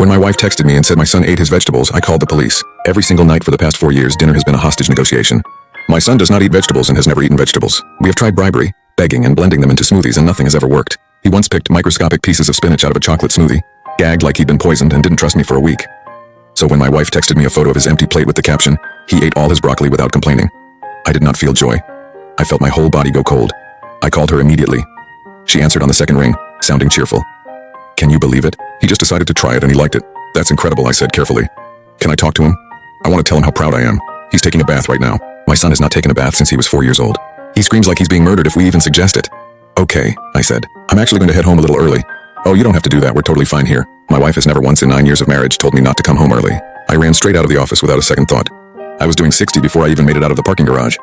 When my wife texted me and said my son ate his vegetables, I called the police. Every single night for the past 4 years, dinner has been a hostage negotiation. My son does not eat vegetables and has never eaten vegetables. We have tried bribery, begging, and blending them into smoothies, and nothing has ever worked. He once picked microscopic pieces of spinach out of a chocolate smoothie, gagged like he'd been poisoned, and didn't trust me for a week. So when my wife texted me a photo of his empty plate with the caption, "He ate all his broccoli without complaining," I did not feel joy. I felt my whole body go cold. I called her immediately. She answered on the second ring, sounding cheerful. "Can you believe it? He just decided to try it and he liked it." "That's incredible," I said carefully. "Can I talk to him? I want to tell him how proud I am. He's taking a bath right now. My son has not taken a bath since he was 4 years old. He screams like he's being murdered if we even suggest it." "Okay," I said. "I'm actually going to head home a little early." "Oh, you don't have to do that. We're totally fine here. My wife has never once in 9 years of marriage told me not to come home early." I ran straight out of the office without a second thought. I was doing 60 before I even made it out of the parking garage.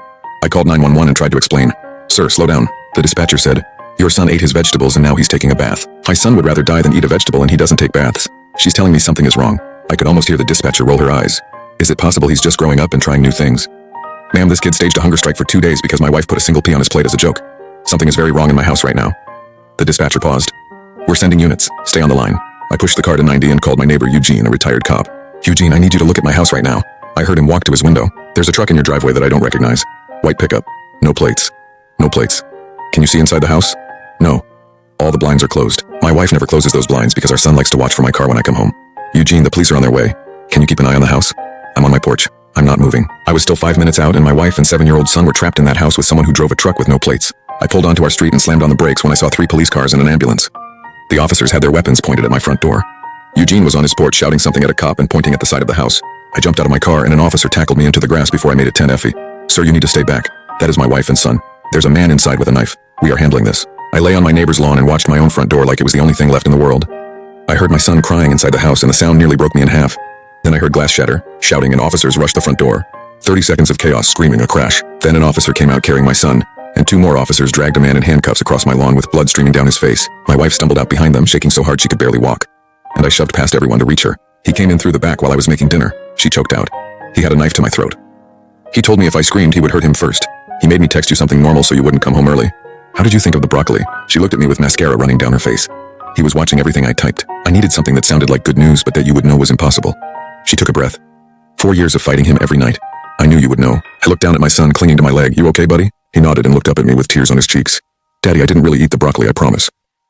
I called 911 and tried to explain. "Sir, slow down." The dispatcher said, "Your son ate his vegetables and now he's taking a bath. My son would rather die than eat a vegetable and he doesn't take baths." She's telling me something is wrong. I could almost hear the dispatcher roll her eyes. Is it possible he's just growing up and trying new things? "Ma'am, this kid staged a hunger strike for 2 days because my wife put a single pea on his plate as a joke. Something is very wrong in my house right now." The dispatcher paused. "We're sending units. Stay on the line." I pushed the car to 90 and called my neighbor Eugene, a retired cop. "Eugene, I need you to look at my house right now." I heard him walk to his window. "There's a truck in your driveway that I don't recognize. White pickup. No plates. No plates. Can you see inside the house?" "No. All the blinds are closed. My wife never closes those blinds because our son likes to watch for my car when I come home." "Eugene, the police are on their way. Can you keep an eye on the house?" "I'm on my porch. I'm not moving." I was still 5 minutes out and my wife and 7-year-old son were trapped in that house with someone who drove a truck with no plates. I pulled onto our street and slammed on the brakes when I saw 3 police cars and an ambulance. The officers had their weapons pointed at my front door. Eugene was on his porch shouting something at a cop and pointing at the side of the house. I jumped out of my car and an officer tackled me into the grass before I made it 10 Effie. "Sir, you need to stay back. That is my wife and son. There's a man inside with a knife. We are handling this." I lay on my neighbor's lawn and watched my own front door like it was the only thing left in the world. I heard my son crying inside the house and the sound nearly broke me in half. Then I heard glass shatter, shouting, and officers rushed the front door. 30 seconds of chaos, screaming, a crash. Then an officer came out carrying my son, and 2 more officers dragged a man in handcuffs across my lawn with blood streaming down his face. My wife stumbled out behind them, shaking so hard she could barely walk. And I shoved past everyone to reach her. He came in through the back while I was making dinner. She choked out. He had a knife to my throat. He told me if I screamed, he would hurt him first. He made me text you something normal so you wouldn't come home early. How did you think of the broccoli? She looked at me with mascara running down her face. He was watching everything I typed. I needed something that sounded like good news, but that you would know was impossible. She took a breath. 4 years of fighting him every night. I knew you would know. I looked down at my son clinging to my leg. "You okay, buddy?" He nodded and looked up at me with tears on his cheeks. "Daddy, I didn't really eat the broccoli, I promise."